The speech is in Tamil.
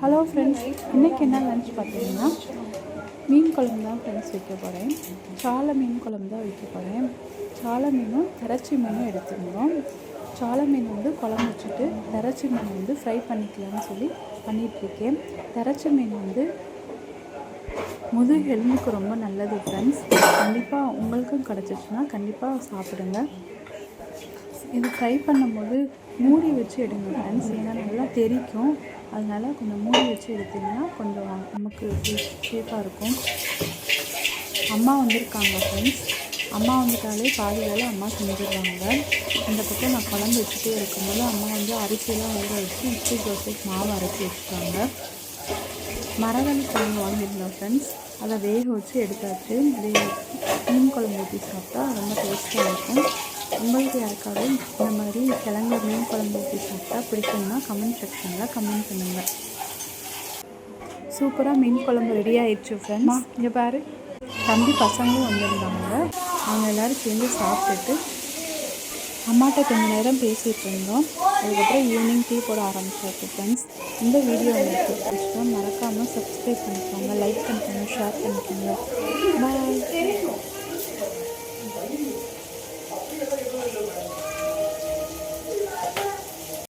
ஹலோ ஃப்ரெண்ட்ஸ், இன்றைக்கி என்ன லன்ச் பார்த்தீங்கன்னா மீன் குழம்பு தான் ஃப்ரெண்ட்ஸ் வைக்க போகிறேன். சாலை மீன் குழம்பு தான் வைக்க போகிறேன். சாலை மீனும் திரச்சி மீனும் எடுத்துருந்தோம். சாலை மீன் குழம்பு வச்சுட்டு திரச்சி மீன் ஃப்ரை பண்ணிக்கலாம்னு சொல்லி பண்ணிகிட்ருக்கேன். திரச்சி மீன் முதுகு எலும்புக்கு ரொம்ப நல்லது ஃப்ரெண்ட்ஸ். கண்டிப்பாக உங்களுக்கும் கிடச்சிச்சுன்னா கண்டிப்பாக சாப்பிடுங்க. இது ஃப்ரை பண்ணும்போது மூடி வச்சு எடுங்க ஃப்ரெண்ட்ஸ், ஏன்னா நல்லா தெரிக்கும். அதனால் கொஞ்சம் மூடி வச்சு எடுத்திங்கன்னா கொஞ்சம் நமக்கு சேஃபாக இருக்கும். அம்மா வந்திருக்காங்க ஃப்ரெண்ட்ஸ். அம்மா வந்துட்டாலே பாதி வேலை அம்மா செஞ்சுருவாங்க. இந்த பக்கம் நான் குழம்பு வச்சுட்டே இருக்கும்போது அம்மா அரிசியெல்லாம் ஊற வச்சு இட்லி தோசைக்கு மாவு அரைச்சி வச்சுட்டாங்க. மரவள்ளி குழம்பு வாங்கியிருந்தோம் ஃப்ரெண்ட்ஸ். அதை வேக வச்சு எடுத்தாச்சு. மீன் குழம்பு ஊற்றி சாப்பிட்டா ரொம்ப டேஸ்ட்டாக இருக்கும். உங்களுக்கு யாருக்காவது இந்த மாதிரி கிழங்கு மீன் குழம்பு ஊற்றி சாப்பிட்டா பிடிக்கும்னா கமெண்ட் செக்ஷனில் கமெண்ட் பண்ணுங்கள். சூப்பராக மீன் குழம்பு ரெடி ஆகிடுச்சு ஃப்ரெண்ட்ஸ். இங்கே பாரு, தம்பி பசங்களும் வந்திருந்தாங்க. அவங்க எல்லோரும் சேர்ந்து சாப்பிட்டுட்டு அம்மாட்ட கொஞ்சம் நேரம் பேசிகிட்டு இருந்தோம். அதுக்கப்புறம் ஈவினிங் டீ போட ஆரம்பிச்சாச்சு ஃப்ரெண்ட்ஸ். இந்த வீடியோ உங்களுக்கு பிடிச்சிட்டா மறக்காமல் சப்ஸ்கிரைப் பண்ணிக்கோங்க, லைக் பண்ணிக்கோங்க, ஷேர் பண்ணிக்கோங்க. பாய்.